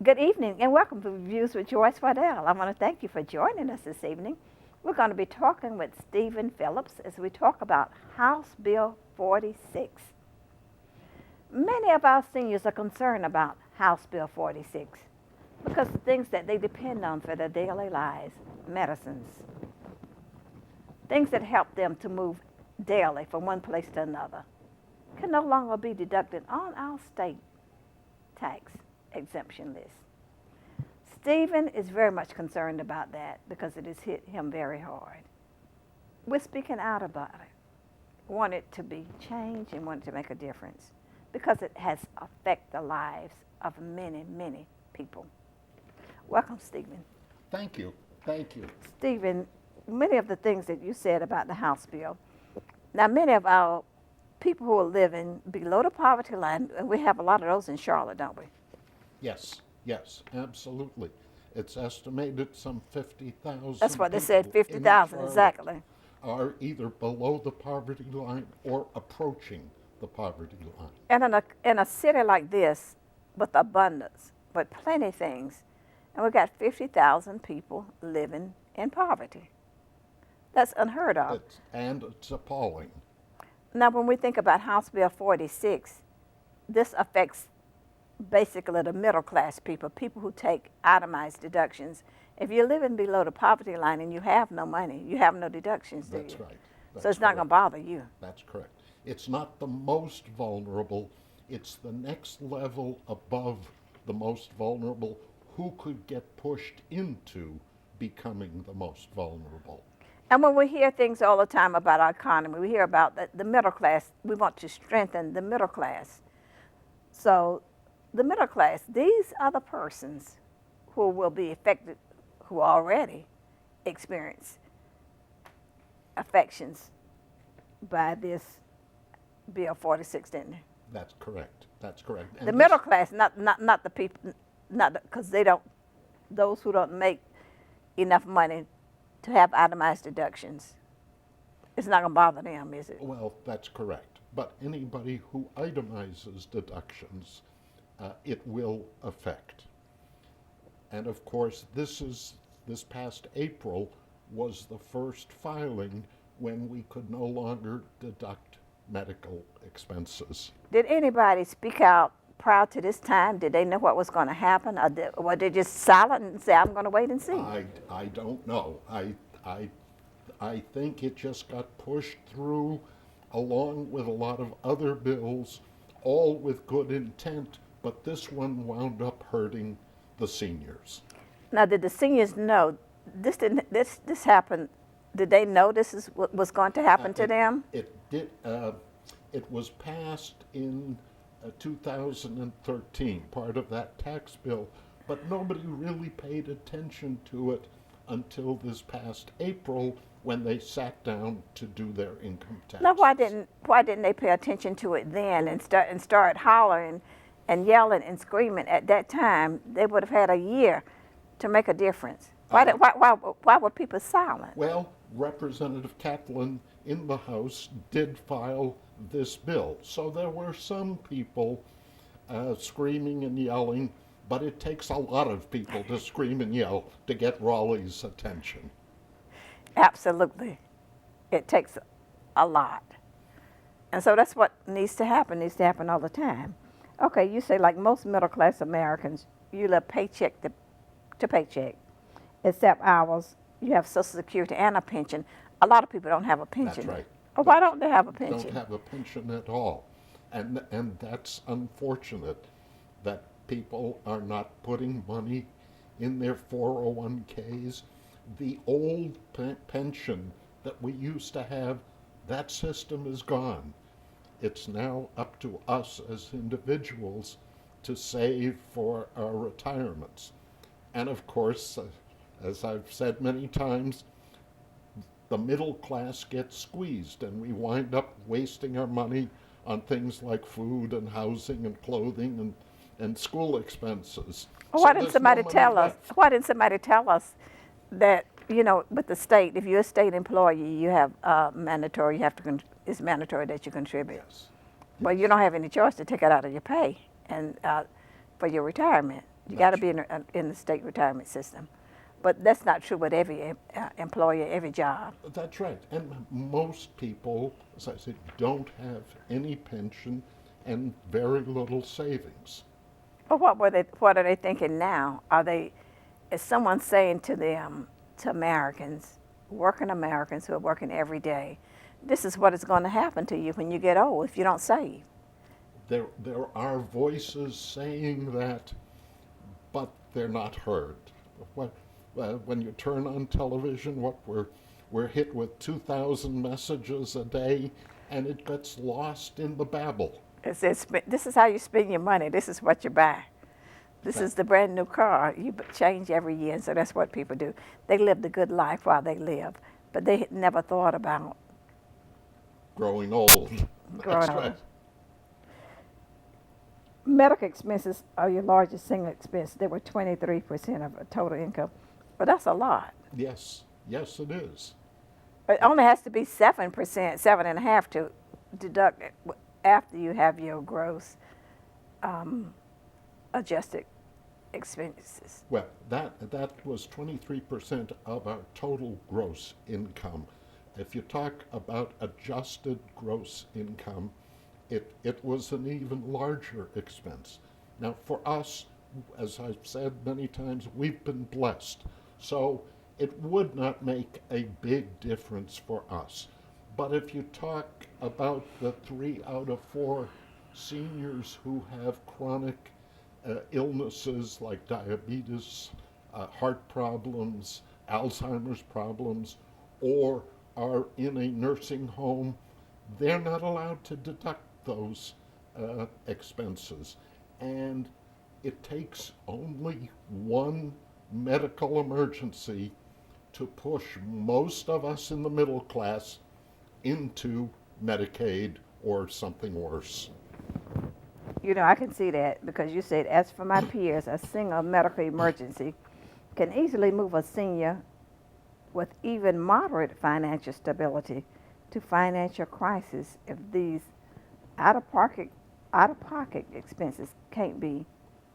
Good evening and welcome to Reviews with Joyce Waddell. I want to thank you for joining us this evening. We're going to be talking with Stephen Phillips as we talk about House Bill 46. Many of our seniors are concerned about House Bill 46 because the things that they depend on for their daily lives, medicines, things that help them to move daily from one place to another, can no longer be deducted on our state tax exemption list. Stephen is very much concerned about that because it has hit him very hard. We're speaking out about it. Want it to be changed and want it to make a difference because it has affected the lives of many, many people. Welcome, Stephen. Thank you. Thank you. Stephen, many of the things that you said about the House bill, now many of our people who are living below the poverty line, and we have a lot of those in Charlotte, don't we? Yes, absolutely. It's estimated some 50,000. That's what they said, 50,000 exactly. Are either below the poverty line or approaching the poverty line. And in a city like this, with abundance, with plenty of things, and we've got 50,000 people living in poverty. That's unheard of. It's appalling. Now, when we think about House Bill 46, this affects basically the middle class people, people who take itemized deductions. If you're living below the poverty line and you have no money, you have no deductions, do you? That's right. So it's not going to bother you. That's correct. It's not the most vulnerable. It's the next level above the most vulnerable who could get pushed into becoming the most vulnerable. And when we hear things all the time about our economy, we hear about the middle class. We want to strengthen the middle class. So the middle class, these are the persons who will be affected, who already experience affections by this Bill 46, didn't they? That's correct. That's correct. And the middle class, not the people, because they don't, those who don't make enough money to have itemized deductions. It's not going to bother them, is it? Well, that's correct. But anybody who itemizes deductions, it will affect. And of course, this past April was the first filing when we could no longer deduct medical expenses. Did anybody speak out prior to this time? Did they know what was going to happen, or were they just silent and say, "I'm going to wait and see"? I don't know. I think it just got pushed through along with a lot of other bills, all with good intent, but this one wound up hurting the seniors. Now, did the seniors know this happened? Did they know this is what was going to happen to them? It did. It was passed in 2013, part of that tax bill, but nobody really paid attention to it until this past April when they sat down to do their income taxes. Now, why didn't they pay attention to it then and start hollering and yelling and screaming at that time? They would have had a year to make a difference. Why were people silent? Well, Representative Catlin in the House did file this bill, so there were some people screaming and yelling, but it takes a lot of people to scream and yell to get Raleigh's attention. Absolutely. It takes a lot. And so that's what needs to happen all the time. Okay, you say like most middle class Americans, you live paycheck to paycheck, except ours, you have Social Security and a pension. A lot of people don't have a pension. That's right. Oh, why don't they have a pension? Don't have a pension at all. And that's unfortunate that people are not putting money in their 401ks. The old pension that we used to have, that system is gone. It's now up to us as individuals to save for our retirements. And of course, as I've said many times, the middle class gets squeezed and we wind up wasting our money on things like food and housing and clothing and school expenses. Why didn't somebody tell us? Why didn't somebody tell us that, you know, with the state, if you're a state employee, you have mandatory, it's mandatory that you contribute. Yes. Well, you don't have any choice to take it out of your pay and for your retirement. You got to That's, be in the state retirement system. But that's not true with every employer, every job. that's right. And most people, as I said, don't have any pension and very little savings. But what are they thinking now? Is someone saying to them, to Americans, working Americans who are working every day, this is what is going to happen to you when you get old if you don't save? There are voices saying that, but they're not heard. What, when you turn on television, we're hit with 2,000 messages a day, and it gets lost in the babble. This is how you spend your money. This is what you buy. This is the brand new car. You change every year, and so that's what people do. They live the good life while they live, but they never thought about Growing old. growing That's old. right. Medical expenses are your largest single expense. They were 23% of total income, but that's a lot. Yes, yes, it is. It only has to be 7%, 7.5% to deduct it after you have your gross adjusted expenses. Well, that was 23% of our total gross income. If you talk about adjusted gross income, it was an even larger expense. Now, for us, as I've said many times, we've been blessed. So it would not make a big difference for us. But if you talk about the 3 out of 4 seniors who have chronic illnesses like diabetes, heart problems, Alzheimer's problems, or are in a nursing home, they're not allowed to deduct those expenses. And it takes only one medical emergency to push most of us in the middle class into Medicaid or something worse. You know, I can see that because you said, as for my peers, a single medical emergency can easily move a senior with even moderate financial stability to financial crisis if these out-of-pocket expenses can't be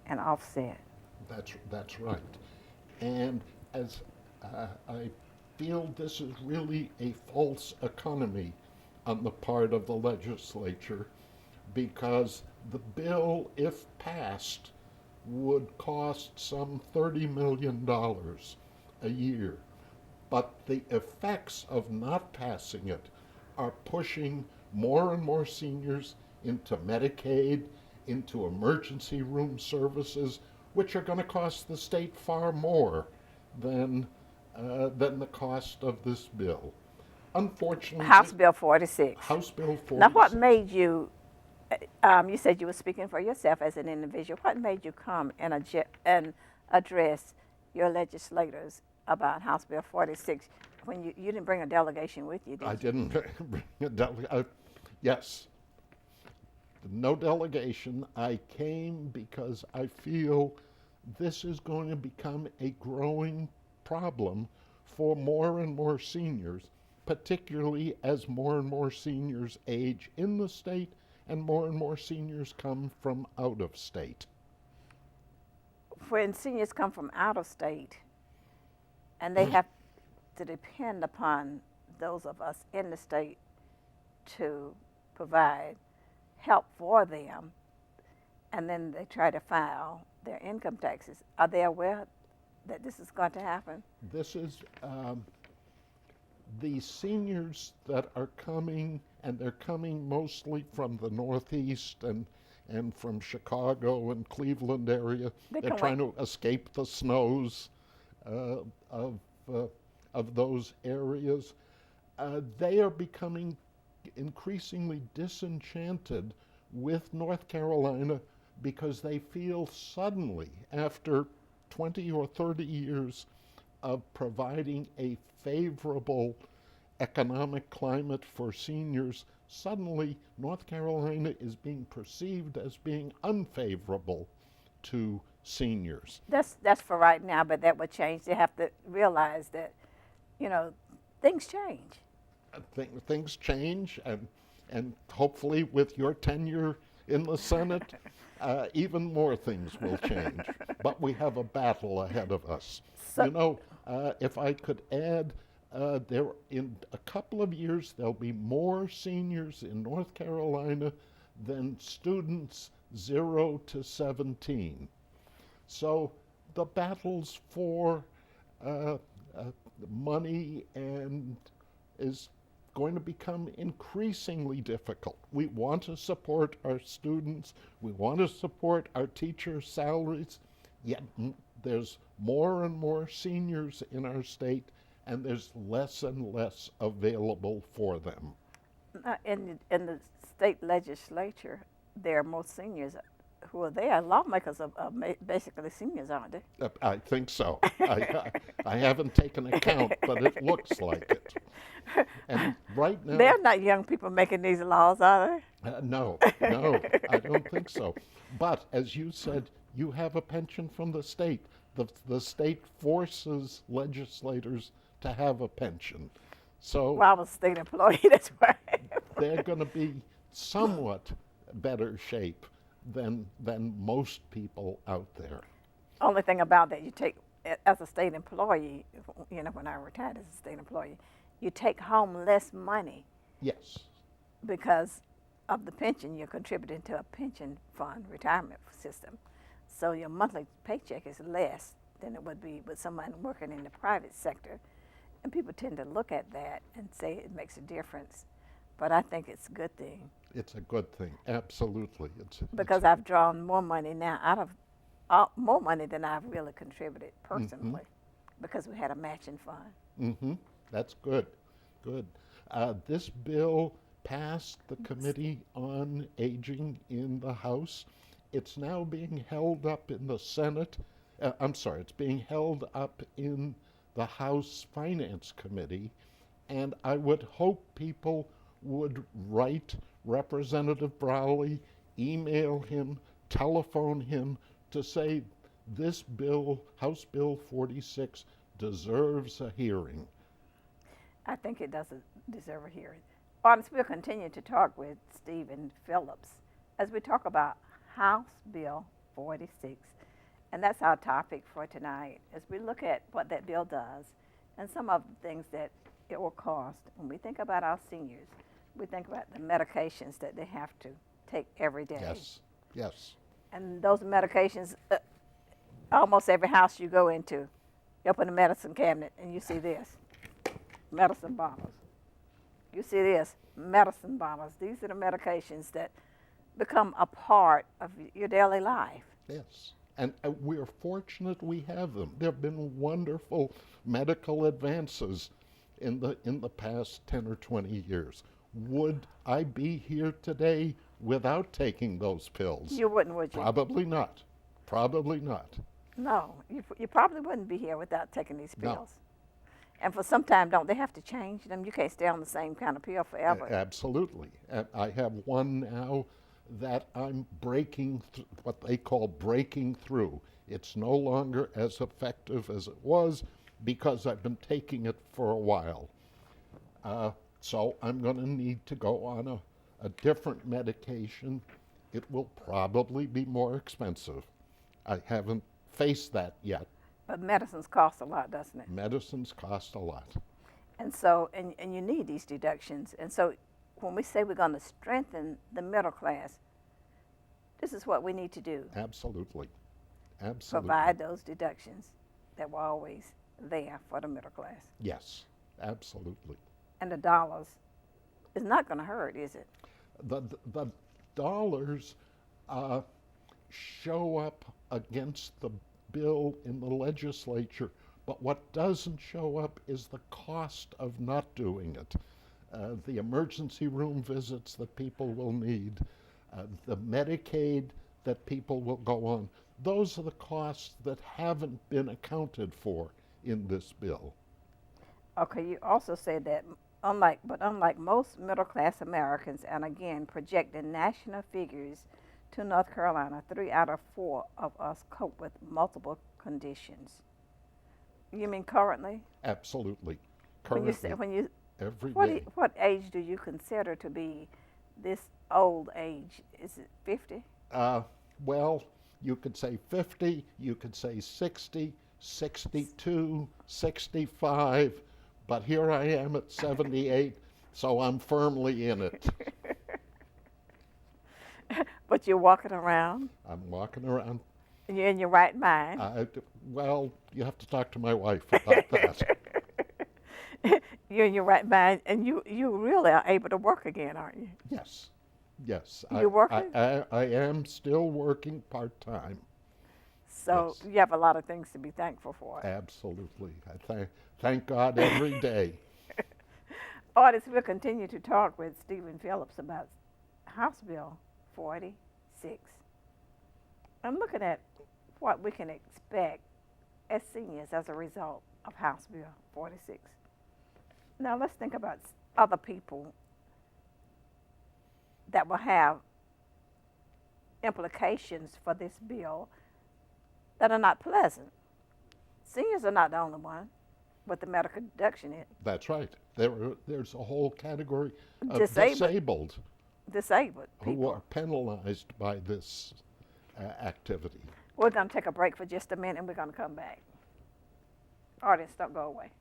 an offset. That's right. And as I feel this is really a false economy on the part of the legislature, because the bill, if passed, would cost some $30 million a year. But the effects of not passing it are pushing more and more seniors into Medicaid, into emergency room services, which are going to cost the state far more than the cost of this bill. Unfortunately, House Bill 46. House Bill 46. Now, what made you, you said you were speaking for yourself as an individual, what made you come and address your legislators about House Bill 46 when you didn't bring a delegation with you, did you? I didn't bring a delegation. Yes. No delegation. I came because I feel this is going to become a growing problem for more and more seniors, particularly as more and more seniors age in the state and more seniors come from out of state. When seniors come from out of state and they have to depend upon those of us in the state to provide help for them, and then they try to file their income taxes, are they aware that this is going to happen? This is the seniors that are coming, and they're coming mostly from the Northeast and from Chicago and Cleveland area. They're trying to escape the snows of those areas. They are becoming increasingly disenchanted with North Carolina because they feel suddenly, after 20 or 30 years of providing a favorable economic climate for seniors, suddenly North Carolina is being perceived as being unfavorable to seniors. That's for right now, but that would change. They have to realize that, you know, things change. Things change, and hopefully with your tenure in the Senate, even more things will change. But we have a battle ahead of us. So, You know, if I could add, there in a couple of years there'll be more seniors in North Carolina than students 0 to 17. So the battles for uh, uh, money and is going to become increasingly difficult. We want to support our students, we want to support our teachers' salaries, yet there's more and more seniors in our state, and there's less and less available for them. in the state legislature, there are more seniors who are there. Lawmakers are basically seniors, aren't they? I think so. I haven't taken account, but it looks like it. And right now, They're not young people making these laws, are no, no, I don't think so. But as you said, you have a pension from the state. The state forces legislators to have a pension. they? So Well, I was a state employee, that's why. they're going to be somewhat better shape than most people out there. Only thing about that, you take, as a state employee, when I retired as a state employee, you take home less money Yes, because of the pension. You're contributing to a pension fund retirement system. So your monthly paycheck is less than it would be with someone working in the private sector. And people tend to look at that and say it makes a difference. But I think it's a good thing it's a good thing. Absolutely, because I've drawn more money now out of more money than I've really contributed personally because we had a matching fund. mm-hmm. That's good. Good. This bill passed the Committee on Aging in the House. It's now being held up in the Senate. I'm sorry, it's being held up in the House Finance Committee. And I would hope people would write Representative Browley, email him, telephone him to say this bill, House Bill 46, deserves a hearing. I think it doesn't deserve a hearing. Honest, we'll continue to talk with Stephen Phillips as we talk about House Bill 46. And that's our topic for tonight as we look at what that bill does and some of the things that it will cost. When we think about our seniors, we think about the medications that they have to take every day. Yes, yes. And those medications, almost every house you go into, you open the medicine cabinet and you see this. Medicine bottles. You see this, medicine bottles. These are the medications that become a part of your daily life. Yes. And we're fortunate we have them. There have been wonderful medical advances in the past 10 or 20 years. Would I be here today without taking those pills? You wouldn't, would you? Probably not. Probably not. No, you probably wouldn't be here without taking these No. pills. And for some time, don't they have to change them? You can't stay on the same kind of pill forever. Absolutely. I have one now that I'm breaking, what they call breaking through. It's no longer as effective as it was because I've been taking it for a while. So I'm going to need to go on a different medication. It will probably be more expensive. I haven't faced that yet. But medicines cost a lot, doesn't it? Medicines cost a lot. And so, and you need these deductions. And so when we say we're going to strengthen the middle class, this is what we need to do. Absolutely. Absolutely. Provide those deductions that were always there for the middle class. Yes, absolutely. And the dollars is not going to hurt, is it? The dollars show up against the bill in the legislature, but what doesn't show up is the cost of not doing it. The emergency room visits that people will need, the Medicaid that people will go on, those are the costs that haven't been accounted for in this bill. Okay, you also said that unlike most middle class Americans, and again projecting national figures to North Carolina, 3 out of 4 of us cope with multiple conditions. You mean currently? Absolutely. When you Every what day. what age do you consider to be this old age? Is it 50? Well, you could say 50, you could say 60, 62, 65, but here I am at 78, so I'm firmly in it. But you're walking around, I'm walking around. and you're in your right mind. Well, you have to talk to my wife about that. You're in your right mind, and you really are able to work again, aren't you? Yes, yes. You working? I am still working part-time. So Yes. you have a lot of things to be thankful for. Absolutely. I thank God every day. Artists, we'll continue to talk with Stephen Phillips about House Bill 46. I'm looking at what we can expect as seniors as a result of House Bill 46. Now let's think about other people that will have implications for this bill that are not pleasant. Seniors are not the only one with the medical deduction in. That's right. There's a whole category of Disabled who people. are penalized by this activity. We're going to take a break for just a minute and we're going to come back. Artists, don't go away.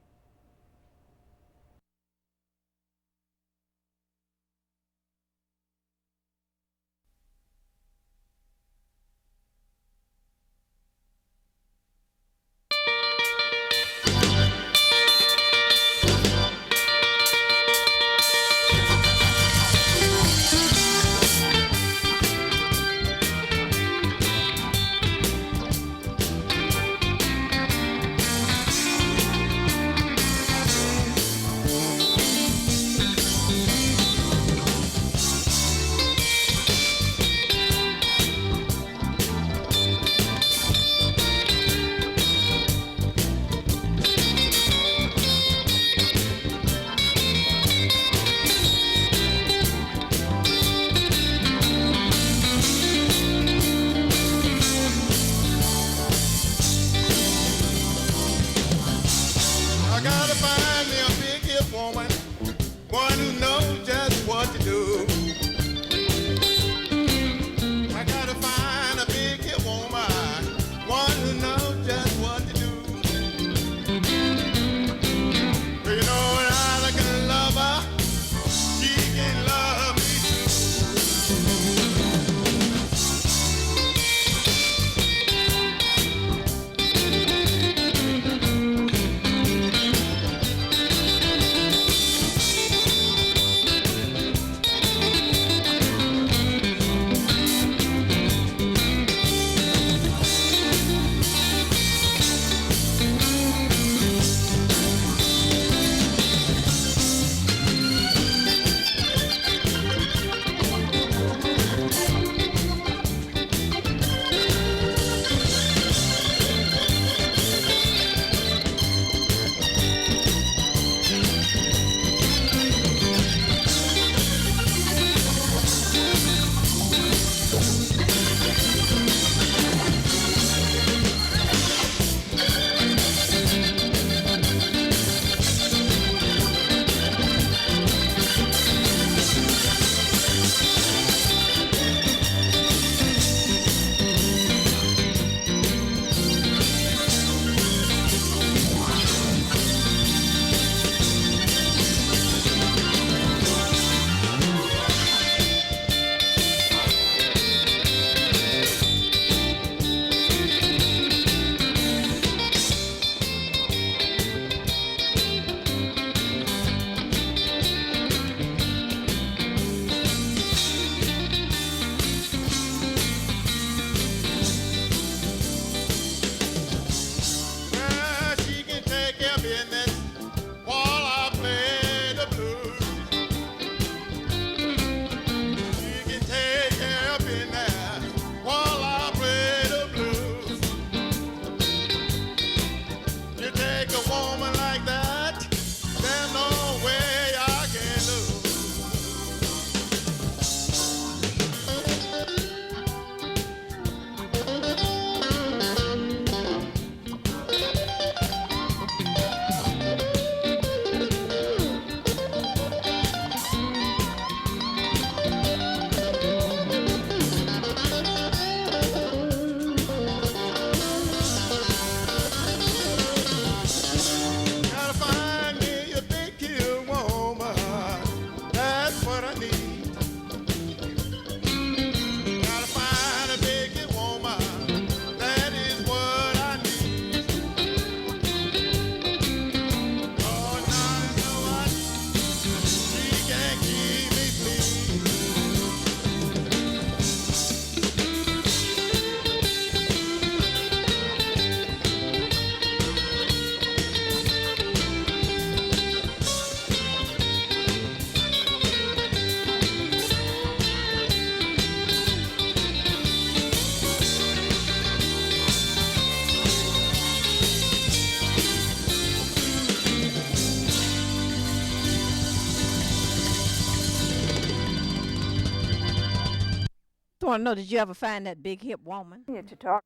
want to know, did you ever find that big hip woman? Here to talk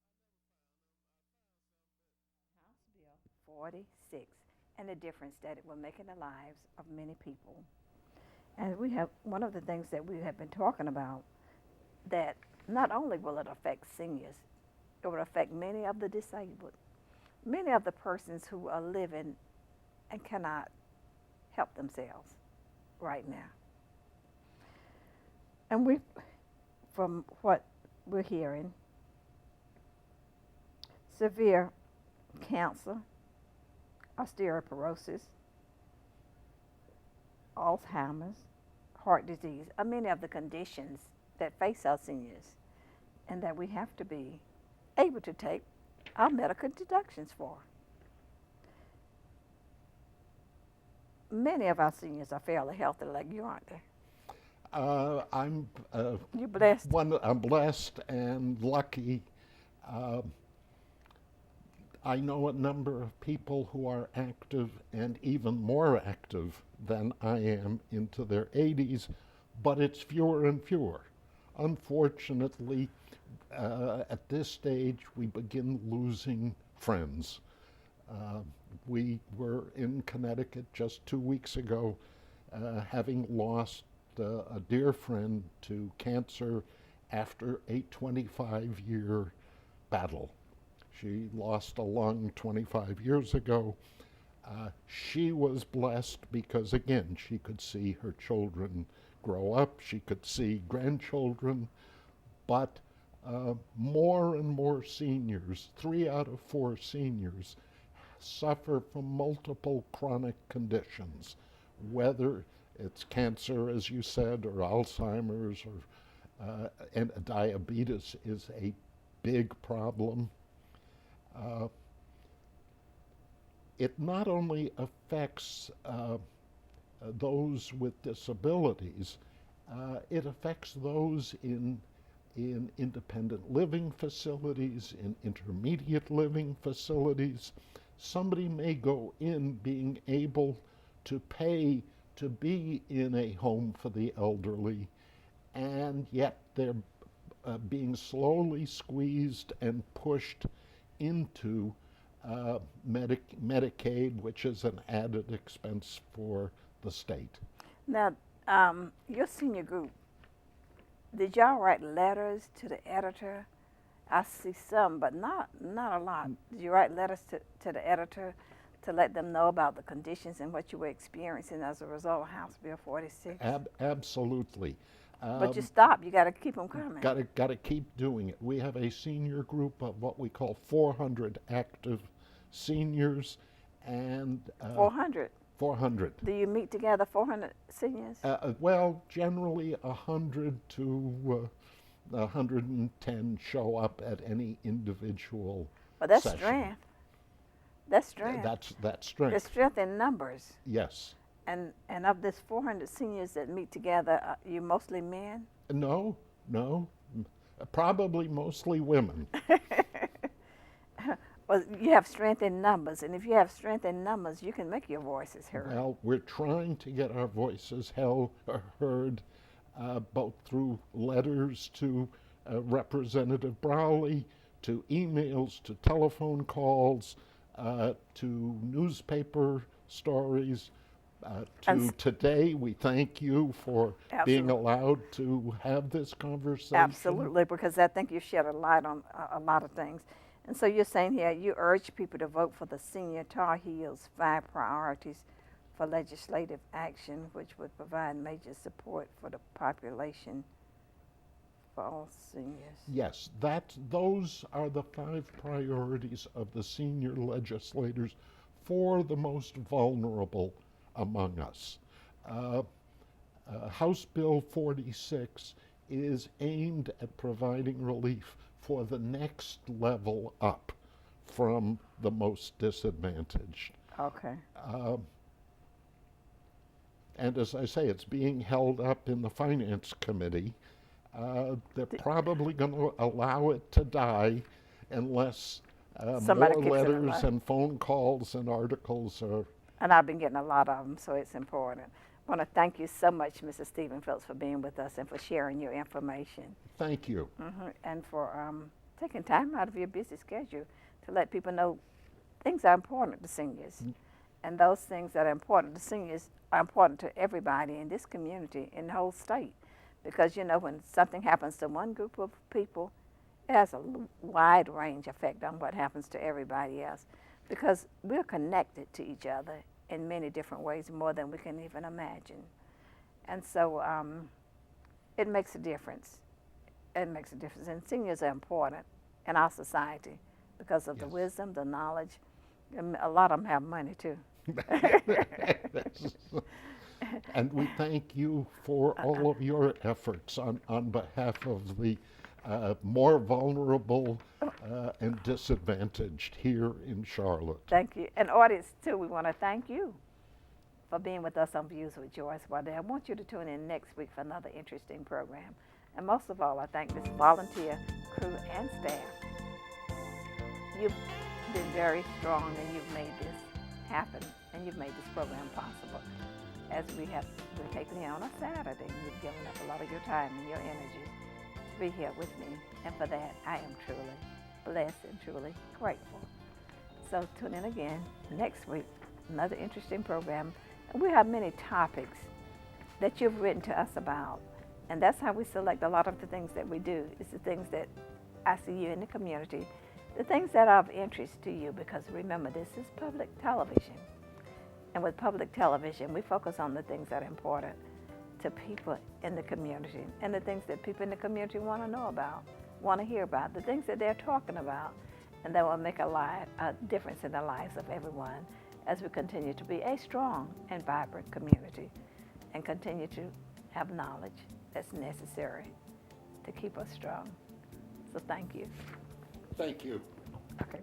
House Bill 46 and the difference that it will make in the lives of many people. And we have one of the things that we have been talking about, that not only will it affect seniors, it will affect many of the disabled, many of the persons who are living and cannot help themselves right now. And we, from what we're hearing, severe cancer, osteoporosis, Alzheimer's, heart disease are many of the conditions that face our seniors, and that we have to be able to take our medical deductions for. Many of our seniors are fairly healthy like you, aren't they? I'm You're blessed. I'm blessed and lucky. Uh, I know a number of people who are active and even more active than I am into their 80s, but it's fewer and fewer. Unfortunately, at this stage, we begin losing friends. We were in Connecticut just 2 weeks ago, having lost a dear friend to cancer after a 25-year battle. She lost a lung 25 years ago. She was blessed because, again, she could see her children grow up, she could see grandchildren, but more and more seniors, 3 out of 4 seniors, suffer from multiple chronic conditions, whether it's cancer, as you said, or Alzheimer's, or and diabetes is a big problem. It not only affects those with disabilities, it affects those in independent living facilities, in intermediate living facilities. Somebody may go in being able to pay to be in a home for the elderly, and yet they're being slowly squeezed and pushed into Medicaid, which is an added expense for the state. Now, your senior group, did y'all write letters to the editor? I see some, but not a lot. Did you write letters to the editor to let them know about the conditions and what you were experiencing as a result of House Bill 46? Absolutely. But you stopped. You got to keep them coming. Got to keep doing it. We have a senior group of what we call 400 active seniors, and 400. 400. Do you meet together 400 seniors? Well, generally 100 to 110 show up at any individual Well, that's session. strength. That's strength. That's strength. There's strength in numbers. Yes. And of this 400 seniors that meet together, you mostly men? No, probably mostly women. Well, you have strength in numbers, and if you have strength in numbers, you can make your voices heard. Well, we're trying to get our voices heard, both through letters to Representative Browley, to emails, to telephone calls, to newspaper stories. Today, we thank you for being allowed to have this conversation. Absolutely, because I think you shed a light on a lot of things. And so you're saying here, you urge people to vote for the Senior Tar Heels 5 priorities for legislative action, which would provide major support for the population for all seniors. Yes, those are the 5 priorities of the senior legislators for the most vulnerable among us. House Bill 46 is aimed at providing relief for the next level up from the most disadvantaged. Okay. And as I say, it's being held up in the Finance Committee. They're probably going to allow it to die unless more letters and phone calls and articles are. And I've been getting a lot of them, so it's important. I want to thank you so much, Mrs. Stephen Phillips, for being with us and for sharing your information. Thank you. And for taking time out of your busy schedule to let people know things are important to seniors. And those things that are important to seniors are important to everybody in this community, in the whole state. Because, you know, when something happens to one group of people, it has a wide range effect on what happens to everybody else. Because we're connected to each other in many different ways, more than we can even imagine. And so it makes a difference. It makes a difference. And seniors are important in our society because of the Yes. wisdom, the knowledge. And a lot of them have money too. And we thank you for all of your efforts on behalf of the more vulnerable and disadvantaged here in Charlotte. Thank you. And audience too, we want to thank you for being with us on Views with Joyce Waddell. I want you to tune in next week for another interesting program. And most of all, I thank this volunteer crew and staff. You've been very strong and you've made this happen and you've made this program possible. As we're taking it on a Saturday, you've given up a lot of your time and your energy to be here with me. And for that, I am truly blessed and truly grateful. So tune in again next week, another interesting program. And we have many topics that you've written to us about. And that's how we select a lot of the things that we do. It's the things that I see you in the community, the things that are of interest to you, because remember, this is public television. And with public television, we focus on the things that are important to people in the community and the things that people in the community want to know about, want to hear about, the things that they're talking about, and that will make a difference in the lives of everyone as we continue to be a strong and vibrant community and continue to have knowledge that's necessary to keep us strong. So thank you. Thank you. Okay.